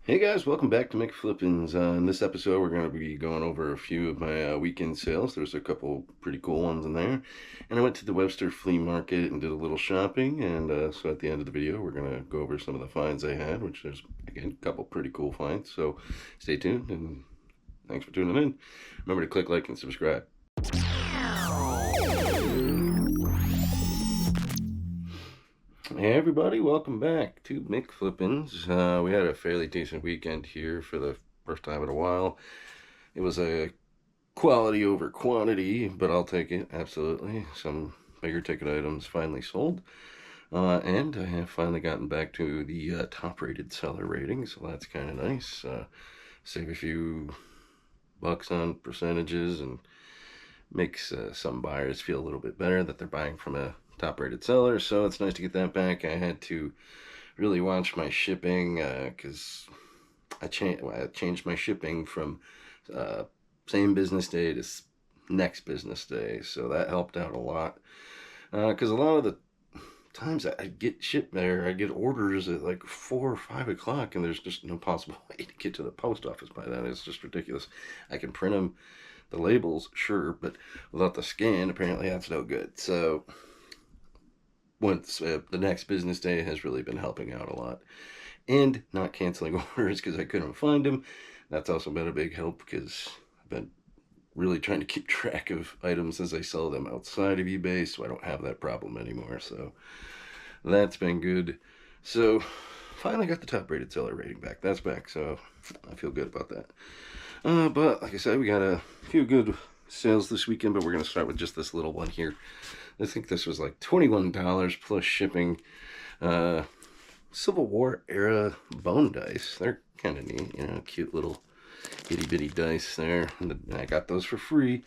Hey guys, welcome back to McFlippins. In this episode, we're going to be going over a few of my weekend sales. There's a couple pretty cool ones in there. And I went to the Webster Flea Market and did a little shopping. And so at the end of the video, we're going to go over some of the finds I had, which there's, again, a couple pretty cool finds. So stay tuned and thanks for tuning in. Remember to click like and subscribe. Hey everybody, welcome back to McFlippins. We had a fairly decent weekend here for the first time in a while. It was a quality over quantity, but I'll take it, absolutely. Some bigger ticket items finally sold. And I have finally gotten back to the top rated seller rating, so that's kind of nice. Save a few bucks on percentages and makes some buyers feel a little bit better that they're buying from a top rated seller, so it's nice to get that back. I had to really watch my shipping because I changed my shipping from same business day to next business day, so that helped out a lot because a lot of the times I get shipped there, I get orders at like 4 or 5 o'clock and there's just no possible way to get to the post office by then. It's just ridiculous. I can print them, the labels, sure, but without the scan, apparently that's no good. So once the next business day has really been helping out a lot, and not canceling orders because I couldn't find them. That's also been a big help because I've been really trying to keep track of items as I sell them outside of eBay, so I don't have that problem anymore. So that's been good. So finally got the top rated seller rating back. That's back, so I feel good about that. But like I said, we got a few good sales this weekend, but we're going to start with just this little one here. I think this was like $21 plus shipping. Civil War era bone dice. They're kind of neat, cute little itty bitty dice there. And I got those for free.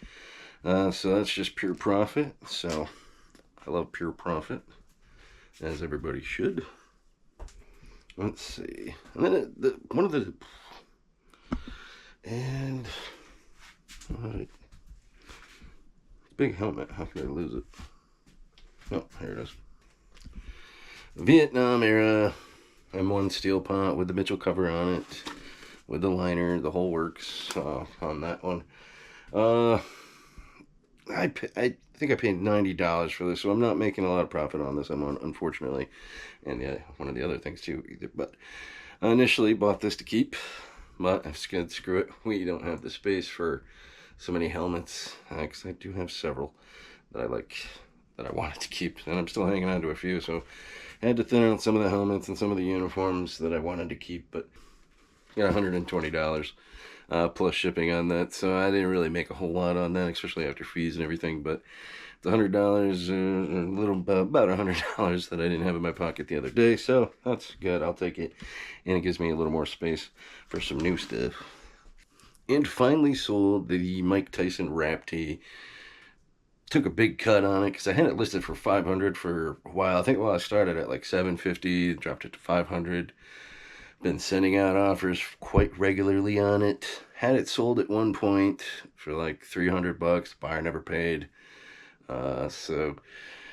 So that's just pure profit. So I love pure profit, as everybody should. Let's see. And then one of the... And... Alright. Big helmet. How could I lose it? Oh, here it is. Vietnam era M1 steel pot with the Mitchell cover on it, with the liner, the whole works on that one. I think I paid $90 for this, so I'm not making a lot of profit on this one, unfortunately. And yeah, one of the other things too, either. But I initially bought this to keep, but I said, screw it. We don't have the space for so many helmets, because I do have several that I like, that I wanted to keep, and I'm still hanging on to a few, so I had to thin out some of the helmets and some of the uniforms that I wanted to keep, but got $120 plus shipping on that, so I didn't really make a whole lot on that, especially after fees and everything. But the $100, a little about $100 that I didn't have in my pocket the other day, so that's good. I'll take it, and it gives me a little more space for some new stuff. And finally sold the Mike Tyson wrap tee. Took a big cut on it because I had it listed for $500 for a while. I think I started at like $750, dropped it to $500. Been sending out offers quite regularly on it. Had it sold at one point for like $300. Buyer never paid. So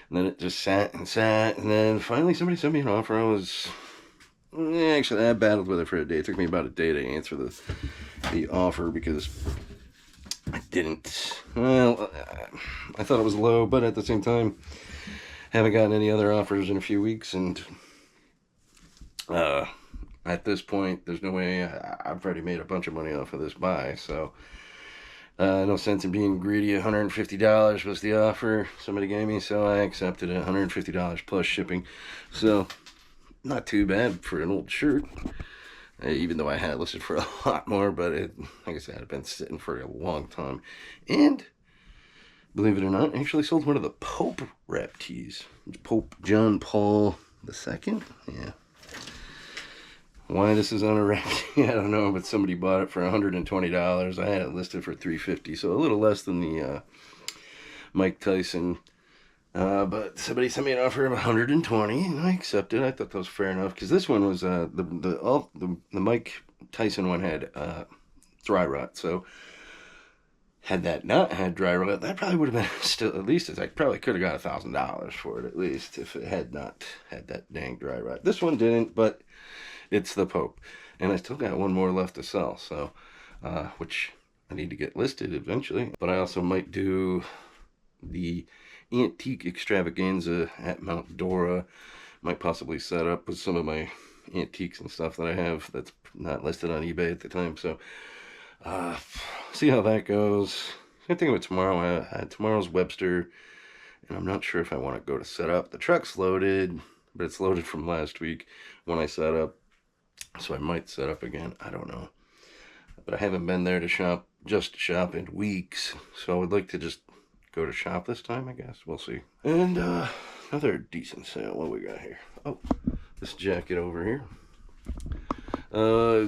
and then it just sat, and then finally somebody sent me an offer. Actually, I battled with it for a day. It took me about a day to answer the offer because I didn't. Well, I thought it was low, but at the same time, haven't gotten any other offers in a few weeks, and at this point, there's no way. I've already made a bunch of money off of this buy, so no sense in being greedy. $150 was the offer somebody gave me, so I accepted it. $150 plus shipping, so not too bad for an old shirt. Even though I had it listed for a lot more, but like I said, it had been sitting for a long time. And believe it or not, I actually sold one of the Pope wrap tees. Pope John Paul II. Yeah. Why this is on a wrap tee, I don't know, but somebody bought it for $120. I had it listed for $350, so a little less than the Mike Tyson. But somebody sent me an offer of $120, and I accepted. I thought that was fair enough because this one was the Mike Tyson one had dry rot. So had that not had dry rot, that probably would have been still at least. I probably could have got $1,000 for it at least if it had not had that dang dry rot. This one didn't, but it's the Pope. and I still got one more left to sell. So, which I need to get listed eventually. But I also might do the antique extravaganza at Mount Dora. Might possibly set up with some of my antiques and stuff that I have that's not listed on eBay at the time. So, see how that goes. I'm thinking about tomorrow. Tomorrow's Webster, and I'm not sure if I want to go to set up. The truck's loaded, but it's loaded from last week when I set up. So I might set up again. I don't know. But I haven't been there to shop, just to shop in weeks. So I would like to just go to shop this time, I guess. We'll see. And another decent sale. What we got here? Oh, this jacket over here.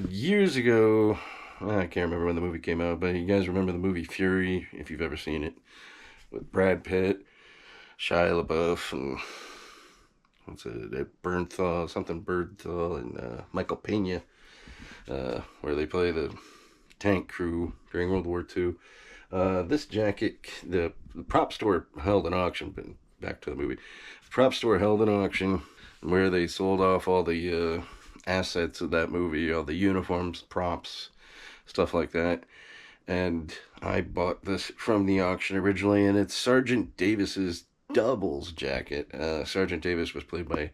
Years ago, I can't remember when the movie came out, but you guys remember the movie Fury, if you've ever seen it, with Brad Pitt, Shia LaBeouf, and what's it, Bernthal, and Michael Pena, where they play the tank crew during World War II. This jacket, the prop store held an auction, but back to the movie. The prop store held an auction where they sold off all the assets of that movie, all the uniforms, props, stuff like that. And I bought this from the auction originally, and it's Sergeant Davis's doubles jacket. Sergeant Davis was played by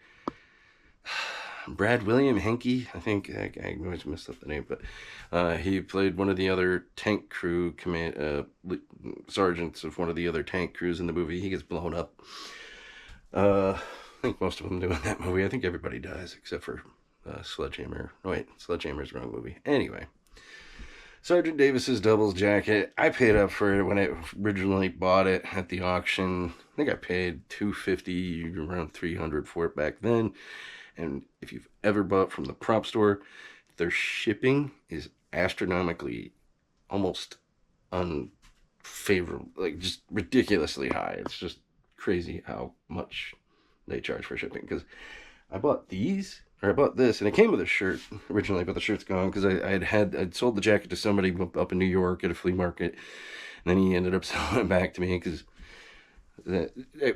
Brad William Henke, I think. I always messed up the name, but he played one of the other tank crew sergeants of one of the other tank crews in the movie. He gets blown up. I think most of them do in that movie. I think everybody dies except for Sledgehammer. Oh, wait, Sledgehammer's the wrong movie. Anyway, Sergeant Davis's doubles jacket. I paid up for it when I originally bought it at the auction. I think I paid $250, around $300 for it back then. And if you've ever bought from the prop store, their shipping is astronomically almost unfavorable, like just ridiculously high. It's just crazy how much they charge for shipping. Because I bought this, and it came with a shirt originally, but the shirt's gone because I'd sold the jacket to somebody up in New York at a flea market, and then he ended up selling it back to me because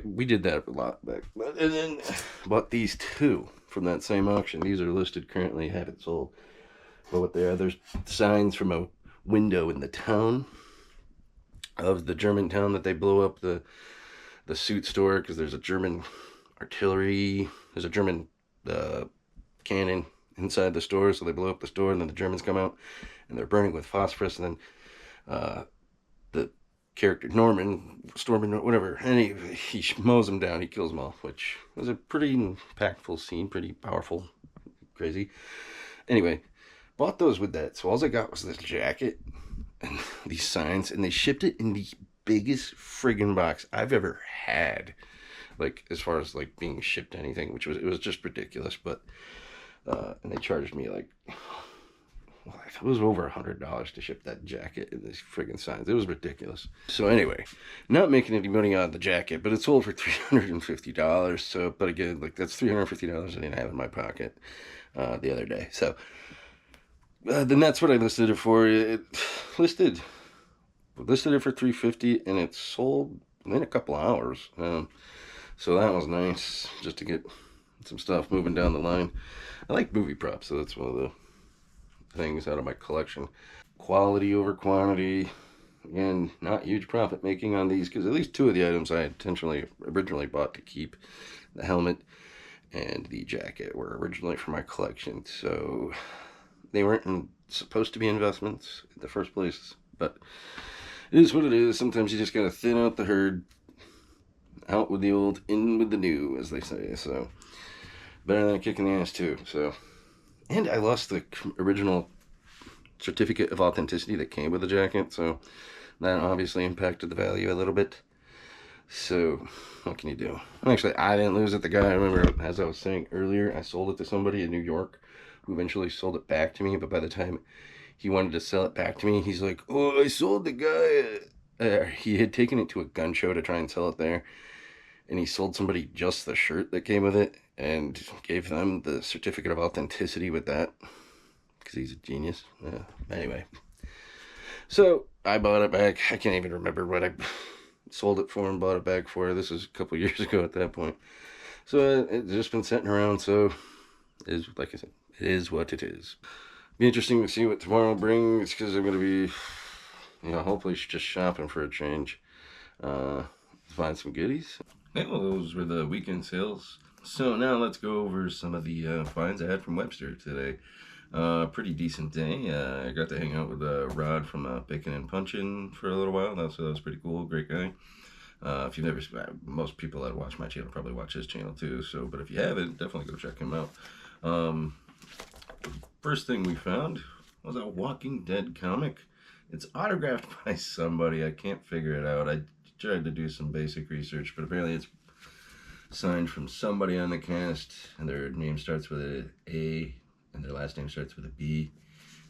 we did that a lot back. And then bought these two from that same auction. These are listed currently, haven't sold. But what they are, there's signs from a window in the town of the German town that they blew up the suit store because there's a German artillery, there's a German cannon inside the store, so they blow up the store, and then the Germans come out and they're burning with phosphorus, and then the character Norman, Stormin, whatever, and he mows them down, he kills them all, which was a pretty impactful scene, pretty powerful, crazy. Anyway, bought those with that, so all I got was this jacket and these signs, and they shipped it in the biggest friggin' box I've ever had, like as far as like being shipped anything, which was just ridiculous. But and they charged me like, well, it was over $100 to ship that jacket and these friggin' signs. It was ridiculous. So anyway, not making any money on the jacket, but it sold for $350. So, but again, like that's $350 I didn't have in my pocket the other day. So then that's what I listed it for. It listed it for $350, and it sold in a couple of hours. So that was nice, just to get some stuff moving down the line. I like movie props, so that's one of the things out of my collection. Quality over quantity. Again, not huge profit making on these, because at least two of the items I originally bought to keep. The helmet and the jacket were originally for my collection, so they weren't supposed to be investments in the first place, but it is what it is. Sometimes you just gotta thin out the herd. Out with the old, in with the new, as they say. So better than a kick in the ass too. So, and I lost the original certificate of authenticity that came with the jacket, so that obviously impacted the value a little bit. So what can you do? Actually, I didn't lose it. The guy, I remember, as I was saying earlier, I sold it to somebody in New York who eventually sold it back to me, but by the time he wanted to sell it back to me, he's like, oh, I sold the guy. He had taken it to a gun show to try and sell it there, and he sold somebody just the shirt that came with it and gave them the certificate of authenticity with that, because he's a genius. Anyway, so I bought it back. I can't even remember what I sold it for and bought it back for. This was a couple years ago at that point. So it's just been sitting around, so it is, like I said, it is what it is. Be interesting to see what tomorrow brings, because I'm going to be, hopefully just shopping for a change. Find some goodies. Yeah, well, those were the weekend sales. So now let's go over some of the finds I had from Webster today. Pretty decent day. I got to hang out with Rod from Pickin' and Punchin' for a little while. That was pretty cool. Great guy. If you've never, most people that watch my channel probably watch his channel too. So, but if you haven't, definitely go check him out. First thing we found was a Walking Dead comic. It's autographed by somebody. I can't figure it out. I tried to do some basic research, but apparently it's signed from somebody on the cast, and their name starts with an A, and their last name starts with a B,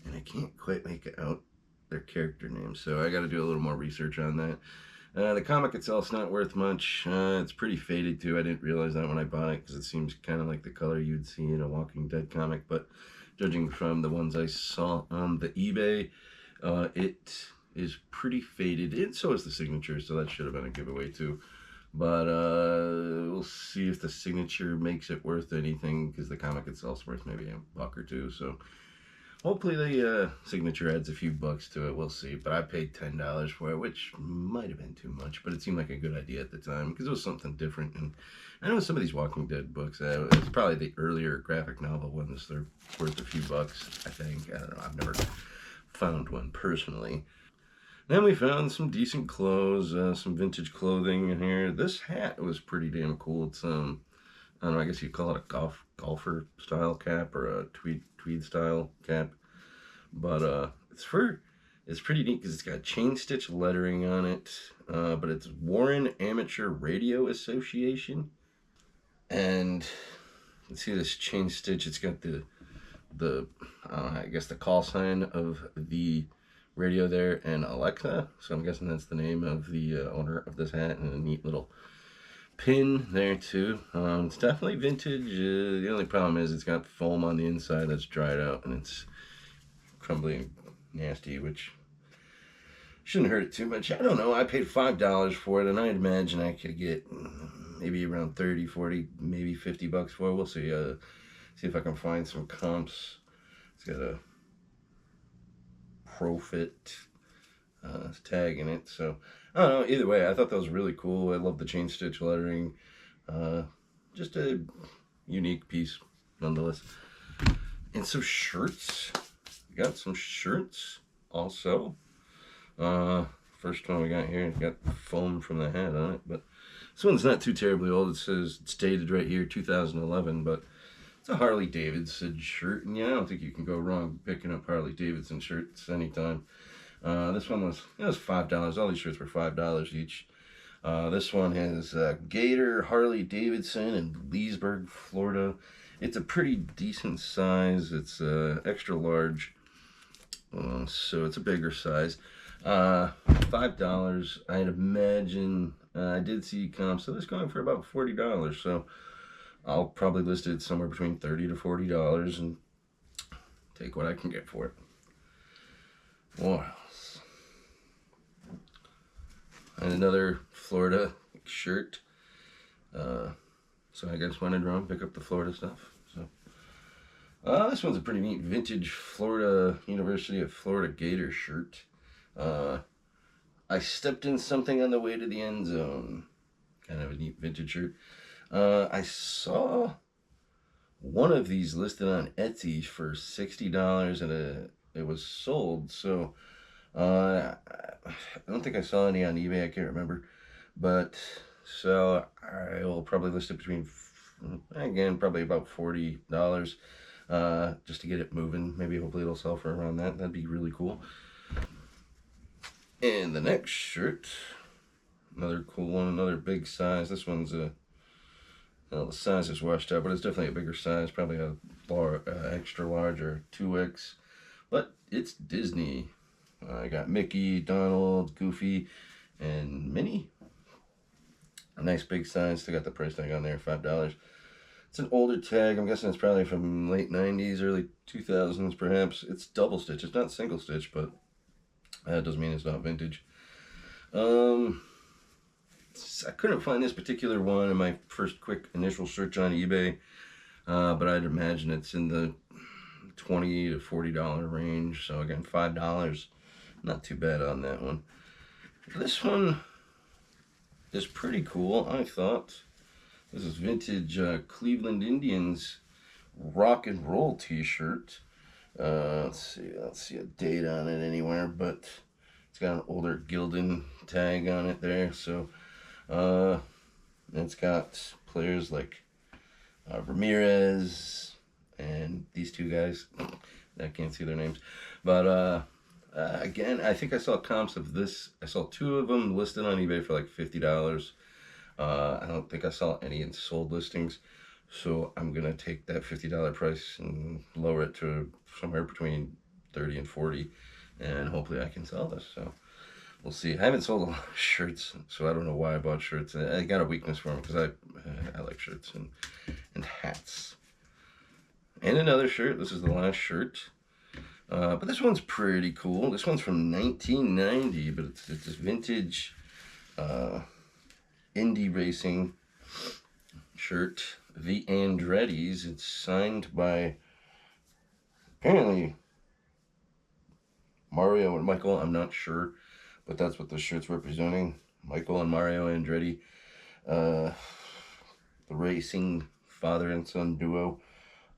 and I can't quite make it out their character name, so I got to do a little more research on that. The comic itself's not worth much. It's pretty faded too. I didn't realize that when I bought it, because it seems kind of like the color you'd see in a Walking Dead comic, but judging from the ones I saw on the eBay, it is pretty faded, and so is the signature, so that should have been a giveaway too. But we'll see if the signature makes it worth anything, because the comic itself's worth maybe a buck or two. So hopefully the signature adds a few bucks to it. We'll see. But I paid $10 for it, which might have been too much, but it seemed like a good idea at the time, because it was something different. And I know some of these Walking Dead books, it's probably the earlier graphic novel ones, they're worth a few bucks, I think. I don't know. I've never found one personally. Then we found some decent clothes, some vintage clothing in here. This hat was pretty damn cool. It's I don't know, I guess you'd call it a golfer style cap, or a tweed style cap. But it's pretty neat, because it's got chain stitch lettering on it. But it's Warren Amateur Radio Association. And let's see this chain stitch. It's got the I guess the call sign of the radio there, and Alexa, so I'm guessing that's the name of the owner of this hat, and a neat little pin there too. It's definitely vintage. The only problem is it's got foam on the inside that's dried out, and it's crumbly and nasty, which shouldn't hurt it too much. I don't know, I paid $5 for it, and I'd imagine I could get maybe around 30, 40, maybe 50 bucks for it. We'll see. See if I can find some comps. It's got a Profit tag in it, so I don't know. Either way, I thought that was really cool. I love the chain stitch lettering. Just a unique piece nonetheless. And some shirts. We got some shirts also. First one we got here, it's got foam from the hat on it, but this one's not too terribly old. It says, it's dated right here, 2011, but it's a Harley Davidson shirt, and yeah, I don't think you can go wrong picking up Harley Davidson shirts anytime. This one was $5. All these shirts were $5 each. This one has Gator, Harley Davidson, in Leesburg, Florida. It's a pretty decent size. It's extra large, so it's a bigger size. $5. I'd imagine. I did see comps, so it's going for about $40. So I'll probably list it somewhere between $30 to $40 and take what I can get for it. What else? And another Florida shirt. So I just went around and pick up the Florida stuff. So this one's a pretty neat vintage Florida University of Florida Gator shirt. I stepped in something on the way to the end zone. Kind of a neat vintage shirt. I saw one of these listed on Etsy for $60, and it was sold. So I don't think I saw any on eBay. I can't remember, but so I will probably list it between, again, probably about $40, just to get it moving. Maybe hopefully it'll sell for around that. That'd be really cool. And the next shirt, another cool one, another big size. This one's well, the size is washed out, but it's definitely a bigger size, probably a extra large or 2X. But it's Disney. I got Mickey, Donald, Goofy, and Minnie. A nice big size. Still got the price tag on there, $5. It's an older tag. I'm guessing it's probably from late 90s, early 2000s perhaps. It's double stitch. It's not single stitch, but that doesn't mean it's not vintage. I couldn't find this particular one in my first quick initial search on eBay, but I'd imagine it's in the $20 to $40 range. So again, $5, not too bad on that one. This one is pretty cool, I thought. This is vintage Cleveland Indians rock and roll t-shirt. Let's see a date on it anywhere, but it's got an older Gildan tag on it there. So it's got players like Ramirez and these two guys. I can't see their names, but again, I think I saw comps of this. I saw two of them listed on eBay for like $50. I don't think I saw any in sold listings, so I'm gonna take that $50 price and lower it to somewhere between 30 and 40, and hopefully I can sell this. So we'll see. I haven't sold a lot of shirts, so I don't know why I bought shirts. I got a weakness for them because I like shirts and hats. And another shirt. This is the last shirt. But this one's pretty cool. This one's from 1990, but it's this vintage Indy Racing shirt. The Andretti's. It's signed by apparently Mario and Michael. I'm not sure, but that's what the shirt's representing. Michael and Mario Andretti. The racing father and son duo.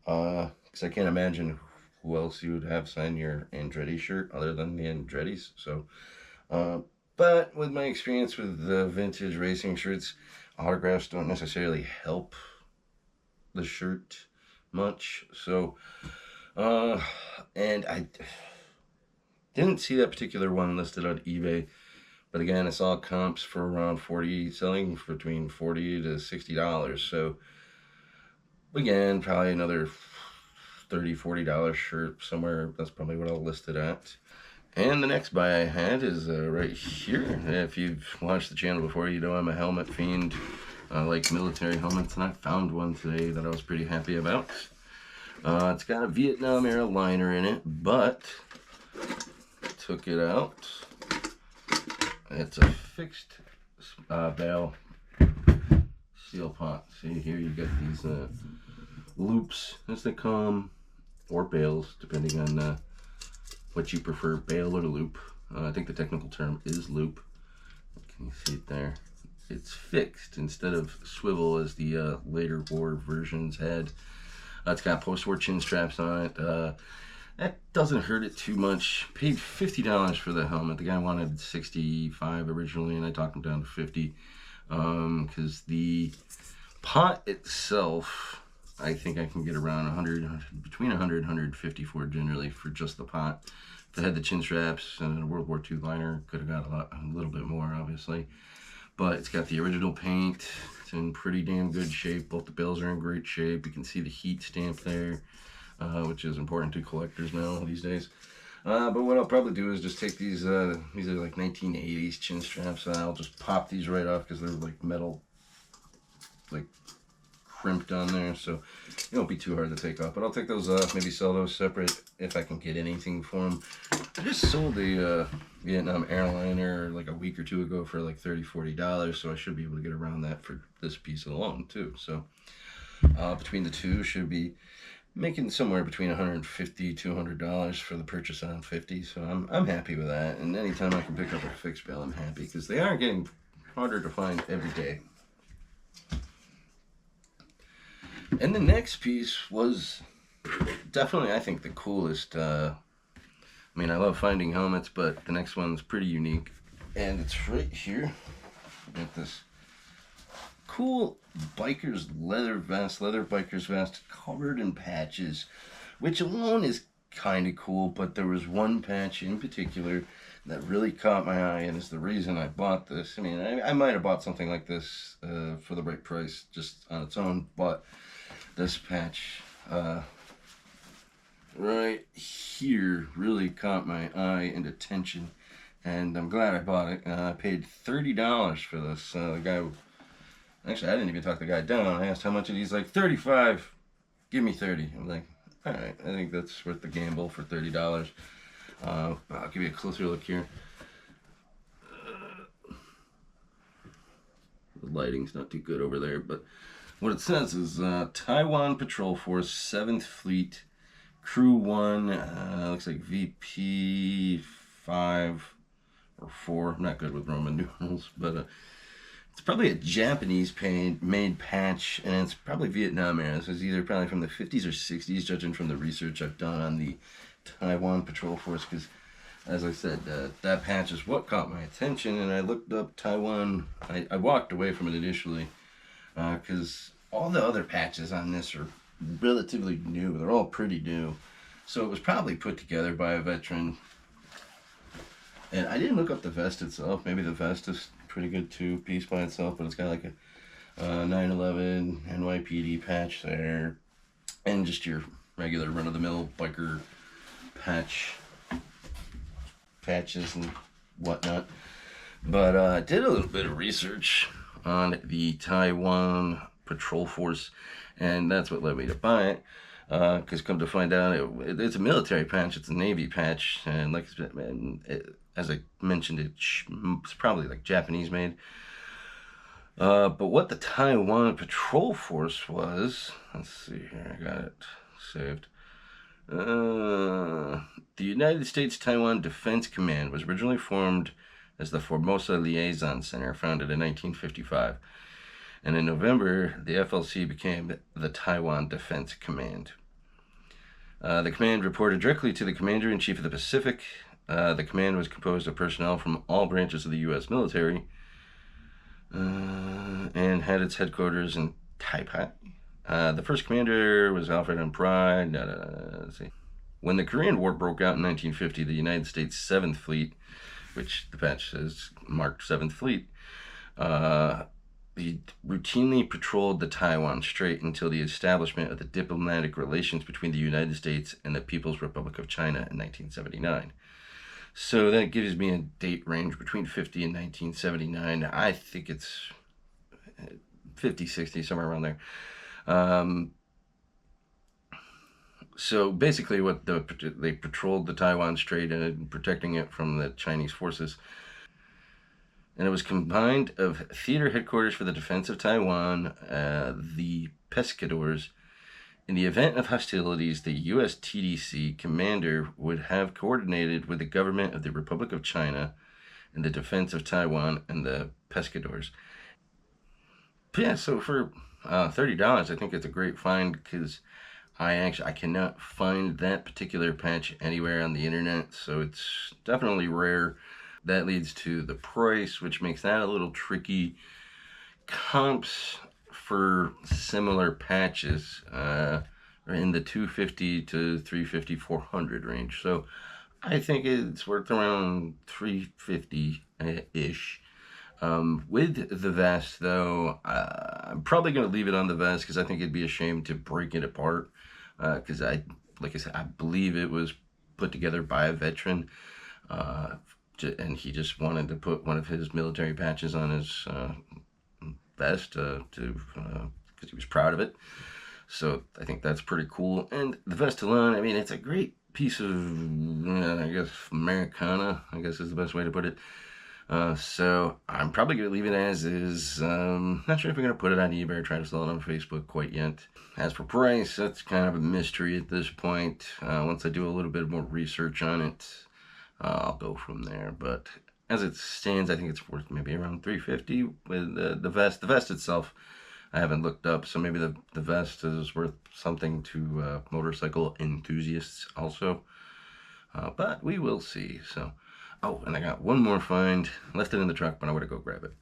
Because I can't imagine who else you would have sign your Andretti shirt other than the Andretti's. So, but with my experience with the vintage racing shirts, autographs don't necessarily help the shirt much. So, and I didn't see that particular one listed on eBay. But again, I saw comps for around 40, selling for between $40 to $60. So again, probably another $30, $40 shirt somewhere. That's probably what I'll list it at. And the next buy I had is right here. If you've watched the channel before, you know I'm a helmet fiend. I like military helmets, and I found one today that I was pretty happy about. It's got a Vietnam era liner in it, but took it out. It's a fixed bale steel pot. See here, you get these loops as they come, or bales, depending on what you prefer, bale or loop. I think the technical term is loop. Can you see it there? It's fixed instead of swivel as the later war versions had. It's got post-war chin straps on it. That doesn't hurt it too much. Paid $50 for the helmet. The guy wanted $65 originally, and I talked him down to $50. Because the pot itself, I think I can get around between 100 and 150 for generally for just the pot. If I had the chin straps and a World War II liner, could have got a little bit more, obviously. But it's got the original paint. It's in pretty damn good shape. Both the bills are in great shape. You can see the heat stamp there, which is important to collectors now these days. But what I'll probably do is just take these are like 1980s chin straps, and I'll just pop these right off because they're like metal, like crimped on there, so it won't be too hard to take off. But I'll take those off, maybe sell those separate if I can get anything for them. I just sold a Vietnam airliner like a week or two ago for like $30, $40, so I should be able to get around that for this piece alone too. So between the two, should be making somewhere between $150, $200 for the purchase on 50. So I'm happy with that. And anytime I can pick up a fixed bale, I'm happy because they are getting harder to find every day. And the next piece was definitely, I think, the coolest. I mean, I love finding helmets, but the next one's pretty unique. And it's right here. Got this cool biker's leather biker's vest covered in patches, which alone is kind of cool, but there was one patch in particular that really caught my eye, and is the reason I bought this. I mean, I might have bought something like this for the right price just on its own, but this patch right here really caught my eye and attention, and I'm glad I bought it. I paid $30 for this. The guy, actually, I didn't even talk the guy down. I asked how much it is. He's like, $35. Give me 30. I'm like, all right, I think that's worth the gamble for $30. I'll give you a closer look here. The lighting's not too good over there, but what it says is Taiwan Patrol Force 7th Fleet Crew 1, looks like VP 5 or 4. I'm not good with Roman numerals, but it's probably a Japanese made patch, and it's probably Vietnam era. This is either probably from the 50s or 60s, judging from the research I've done on the Taiwan Patrol Force, because as I said, that patch is what caught my attention, and I looked up Taiwan. I walked away from it initially, because all the other patches on this are relatively new. They're all pretty new. So it was probably put together by a veteran. And I didn't look up the vest itself. Maybe the vest is pretty good too, piece by itself, but it's got like a 9/11 NYPD patch there, and just your regular run-of-the-mill biker patches and whatnot. But I did a little bit of research on the Taiwan Patrol Force, and that's what led me to buy it. Because come to find out, it's a military patch. It's a Navy patch, and like as I mentioned, it's probably like Japanese made. But what the Taiwan Patrol Force was, let's see here, I got it saved. The United States Taiwan Defense Command was originally formed as the Formosa Liaison Center, founded in 1955. And in November, the FLC became the Taiwan Defense Command. The command reported directly to the Commander-in-Chief of the Pacific. The command was composed of personnel from all branches of the U.S. military, and had its headquarters in Taipei. The first commander was Alfred M. Pride. Let's see. When the Korean War broke out in 1950, the United States 7th Fleet, which the patch says marked 7th Fleet, he routinely patrolled the Taiwan Strait until the establishment of the diplomatic relations between the United States and the People's Republic of China in 1979. So that gives me a date range between 50 and 1979. I think it's 50, 60, somewhere around there. So basically they patrolled the Taiwan Strait and protecting it from the Chinese forces. And it was combined of theater headquarters for the defense of Taiwan, the pescadores. In the event of hostilities, the U.S. TDC commander would have coordinated with the government of the Republic of China in the defense of Taiwan and the pescadores. But yeah, so for $30, I think it's a great find, because I cannot find that particular patch anywhere on the internet, so it's definitely rare. That leads to the price, which makes that a little tricky. Comps for similar patches are in the $250 to $350, $400 range. So I think it's worth around $350-ish. With the vest, though, I'm probably going to leave it on the vest, because I think it'd be a shame to break it apart. Because like I said, I believe it was put together by a veteran. And he just wanted to put one of his military patches on his vest because he was proud of it. So I think that's pretty cool. And the vest alone, I mean, it's a great piece of, I guess, Americana, I guess is the best way to put it. So I'm probably going to leave it as is. Not sure if I'm going to put it on eBay or try to sell it on Facebook quite yet. As for price, that's kind of a mystery at this point. Once I do a little bit more research on it, I'll go from there. But as it stands, I think it's worth maybe around $350 with the vest. The vest itself, I haven't looked up, so maybe the vest is worth something to motorcycle enthusiasts also. But we will see. So, oh, and I got one more find. Left it in the truck, but I want to go grab it.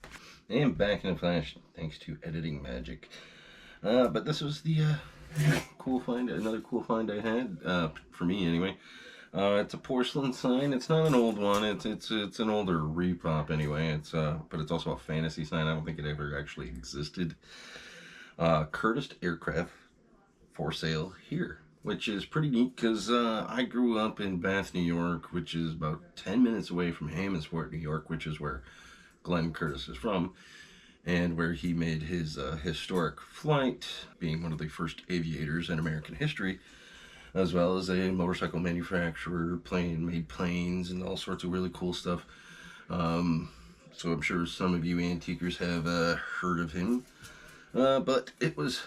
And back in a flash, thanks to editing magic. But this was the cool find, another cool find I had, for me anyway. It's a porcelain sign. It's not an old one. It's an older repop anyway. But it's also a fantasy sign. I don't think it ever actually existed. Curtis Aircraft for sale here, which is pretty neat, because I grew up in Bath, New York, which is about 10 minutes away from Hammondsport, New York, which is where Glenn Curtis is from, and where he made his historic flight, being one of the first aviators in American history, as well as a motorcycle manufacturer, made planes and all sorts of really cool stuff. So I'm sure some of you antiquers have heard of him. But it was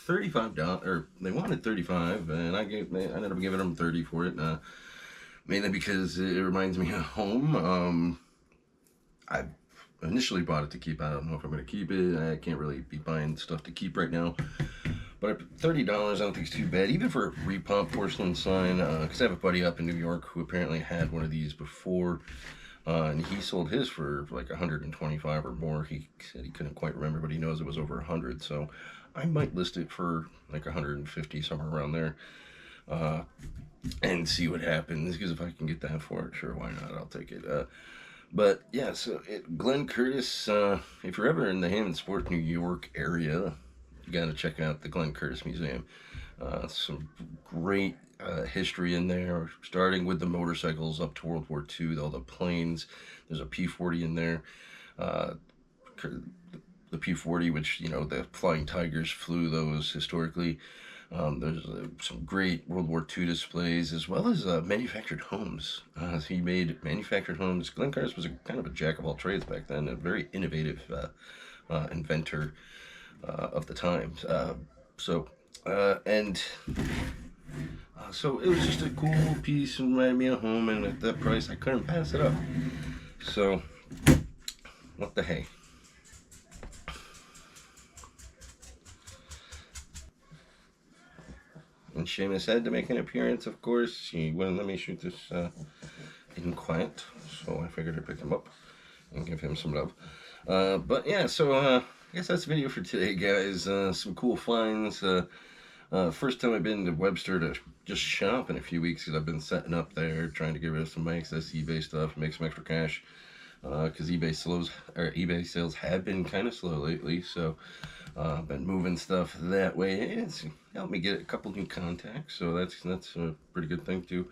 $35, or they wanted 35, and I ended up giving them 30 for it. Mainly because it reminds me of home. I initially bought it to keep. I don't know if I'm going to keep it. I can't really be buying stuff to keep right now. But $30, I don't think it's too bad, even for a repop porcelain sign. Because I have a buddy up in New York who apparently had one of these before, and he sold his for like 125 or more. He said he couldn't quite remember, but he knows it was over 100. So I might list it for like 150, somewhere around there, and see what happens. Because if I can get that for it, sure, why not? I'll take it. But yeah, so Glenn Curtis, if you're ever in the Hammondsport, New York area, you got to check out the Glenn Curtis Museum. Some great history in there, starting with the motorcycles up to World War II, all the planes. There's a P-40 in there. The P-40, which, you know, the Flying Tigers flew those historically. There's some great World War II displays, as well as manufactured homes. He made manufactured homes. Glenn Curtis was kind of a jack of all trades back then, a very innovative inventor of the times. So it was just a cool piece and reminded me of home, and at that price, I couldn't pass it up. So, what the hey? And Seamus had to make an appearance, of course. He wouldn't let me shoot this in quiet, so I figured I'd pick him up and give him some love. But yeah, so I guess that's the video for today, guys. Some cool finds. First time I've been to Webster to just shop in a few weeks, because I've been setting up there, trying to get rid of some of my excess eBay stuff, make some extra cash. Because eBay sales have been kind of slow lately, so I've been moving stuff that way. It's helped me get a couple new contacts, so that's a pretty good thing too.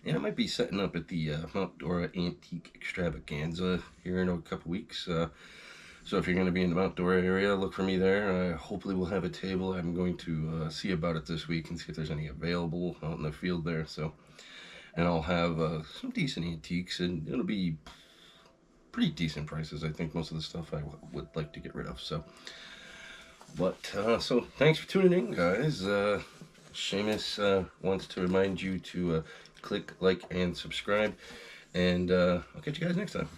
And I might be setting up at the Mount Dora Antique Extravaganza here in a couple weeks. So if you're going to be in the Mount Dora area, look for me there. Hopefully we'll have a table. I'm going to see about it this week and see if there's any available out in the field there. So, and I'll have some decent antiques, and it'll be pretty decent prices. I think most of the stuff I would like to get rid of. So, but so thanks for tuning in, guys. Seamus wants to remind you to click like and subscribe, and I'll catch you guys next time.